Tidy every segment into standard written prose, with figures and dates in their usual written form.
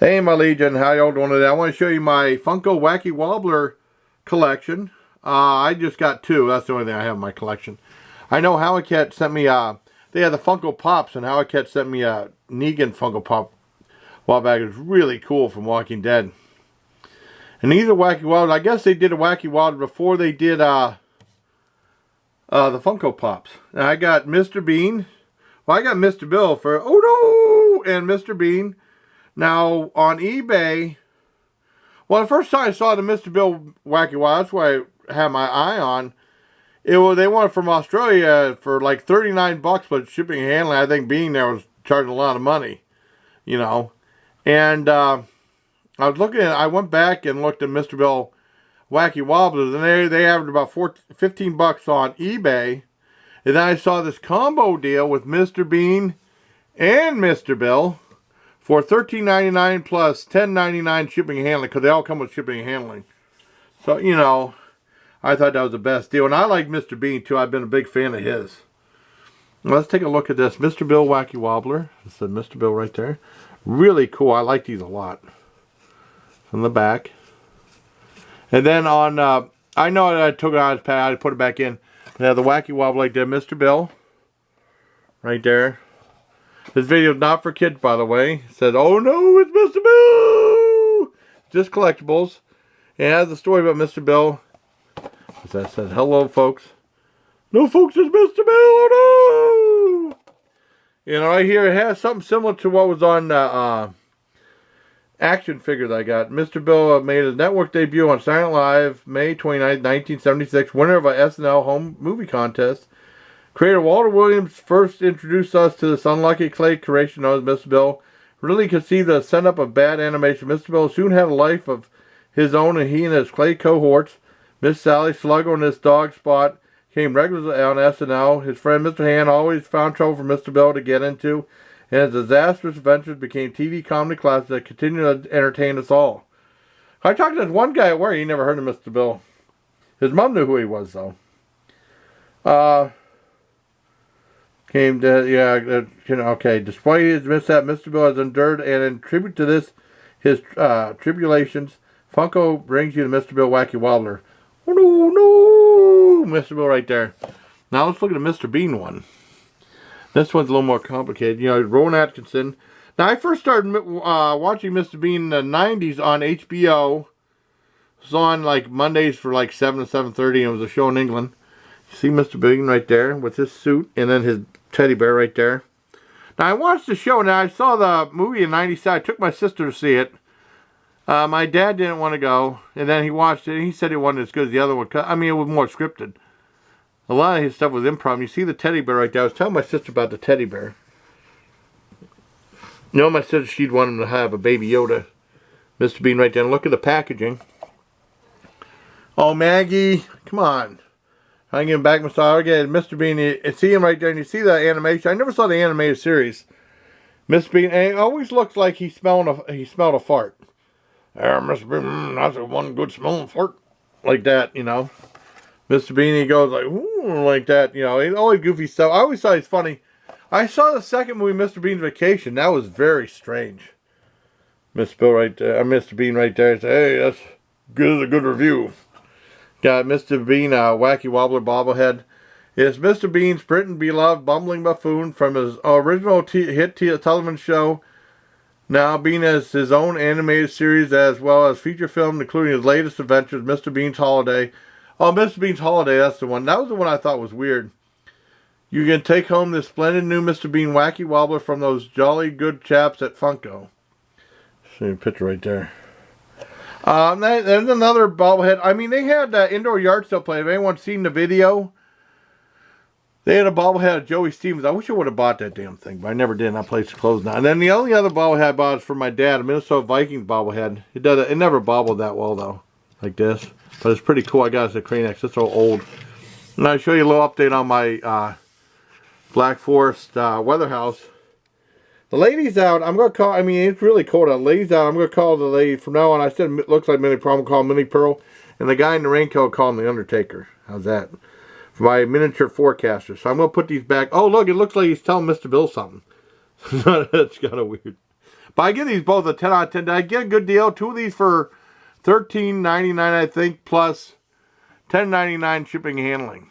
Hey my Legion, how y'all doing today? I want to show you my Funko Wacky Wobbler collection. I just got two. That's the only thing I have in my collection. I know Howie Cat sent me, they had the Funko Pops, and Howie Cat sent me a Negan Funko Pop a while back. It was really cool from Walking Dead. And these are Wacky Wobbler. I guess they did a Wacky Wobbler before they did the Funko Pops. And I got Mr. Bean. Well, I got Mr. Bill for, oh no, and Mr. Bean. Now, on eBay, well, the first time I saw the Mr. Bill Wacky Wild, that's what I had my eye on. They wanted from Australia for like 39 bucks, but shipping and handling, I think being there was charging a lot of money, you know. And I was looking at, I went back and looked at Mr. Bill Wacky Wobblers, and they averaged about 15 bucks on eBay. And then I saw this combo deal with Mr. Bean and Mr. Bill for $13.99 plus $10.99 shipping and handling, because they all come with shipping and handling. So, you know, I thought that was the best deal. And I like Mr. Bean, too. I've been a big fan of his. Let's take a look at this. Mr. Bill Wacky Wobbler. It said Mr. Bill right there. Really cool. I like these a lot. From the back. And then on, I know that I took it out of his pad. I put it back in. They have the Wacky Wobbler right there. Mr. Bill. Right there. This video is not for kids, by the way. It says, oh no, it's Mr. Bill! Just collectibles. And it has a story about Mr. Bill. That says, hello, folks. No, folks, it's Mr. Bill, oh no! You know, right here, it has something similar to what was on action figure that I got. Mr. Bill made his network debut on Saturday Night Live, May 29, 1976, winner of a SNL home movie contest. Creator Walter Williams first introduced us to this unlucky clay creation known as Mr. Bill. Really conceived the setup of bad animation. Mr. Bill soon had a life of his own, and he and his clay cohorts, Miss Sally, Sluggo, and his dog Spot, came regularly on SNL. His friend Mr. Hand always found trouble for Mr. Bill to get into, and his disastrous adventures became TV comedy classics that continued to entertain us all. I talked to this one guy at work. He never heard of Mr. Bill. His mom knew who he was, though. Came to, yeah, okay. Despite his mishap, Mr. Bill has endured, and in tribute to this, his tribulations, Funko brings you the Mr. Bill Wacky Wobbler. Oh, no, no, Mr. Bill right there. Now let's look at the Mr. Bean one. This one's a little more complicated. You know, Rowan Atkinson. Now, I first started watching Mr. Bean in the 90s on HBO. It was on, like, Mondays for, like, 7 to 7:30, and it was a show in England. You see Mr. Bean right there with his suit, and then his teddy bear right there. Now, I watched the show. Now, I saw the movie in 97. I took my sister to see it. My dad didn't want to go, and then he watched it, and he said it wasn't as good as the other one. I mean, it was more scripted. A lot of his stuff was improv. You see the teddy bear right there. I was telling my sister about the teddy bear. You know, my sister, she'd want him to have a Baby Yoda. Mr. Bean right there. And look at the packaging. Oh, Maggie, come on. I can get him back massage again. Mr. Bean, you see him right there, and you see the animation. I never saw the animated series. Mr. Bean, and it always looks like he smelled a fart. There, Mr. Bean, that's a one good smelling fart. Like that, you know. Mr. Bean, he goes like, ooh, like that, you know. He's always goofy stuff. I always thought he's funny. I saw the second movie, Mr. Bean's Vacation. That was very strange. Mr. Bill right there, Mr. Bean right there. Say, hey, that's good as a good review. Got Mr. Bean, Wacky Wobbler bobblehead. It's Mr. Bean's Britain beloved bumbling buffoon from his original hit television show. Now Bean has his own animated series as well as feature film, including his latest adventures, Mr. Bean's Holiday. Oh, Mr. Bean's Holiday, that's the one. That was the one I thought was weird. You can take home this splendid new Mr. Bean Wacky Wobbler from those jolly good chaps at Funko. See a picture right there. There's another bobblehead. I mean, they had indoor yard sale play. If anyone's seen the video, they had a bobblehead of Joey Stevens. I wish I would have bought that damn thing, but I never did. And that place is closed now. And then the only other bobblehead I bought is for my dad, a Minnesota Vikings bobblehead. It never bobbled that well, though, like this. But it's pretty cool. I got it at Cranex. It's so old. And I'll show you a little update on my Black Forest weather house. The lady's out. I'm going to call, I mean, it's really cold out. The lady's out. I'm going to call the lady from now on. I said it looks like Minnie Pearl. I'm going to call Minnie Pearl. And the guy in the raincoat call him the Undertaker. How's that? For my miniature forecaster. So I'm going to put these back. Oh, look. It looks like he's telling Mr. Bill something. That's kind of weird. But I give these both a 10 out of 10. Did I get a good deal? 2 of these for $13.99, I think, plus $10.99 shipping and handling.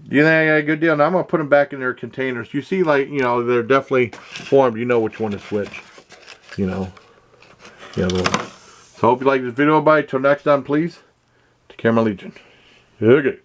Do you think I got a good deal? Now I'm going to put them back in their containers. You see, like, you know, they're definitely formed. You know which one is which. You know. Yeah, so I hope you like this video, everybody. Till next time, please. Take care, my Legion. Okay.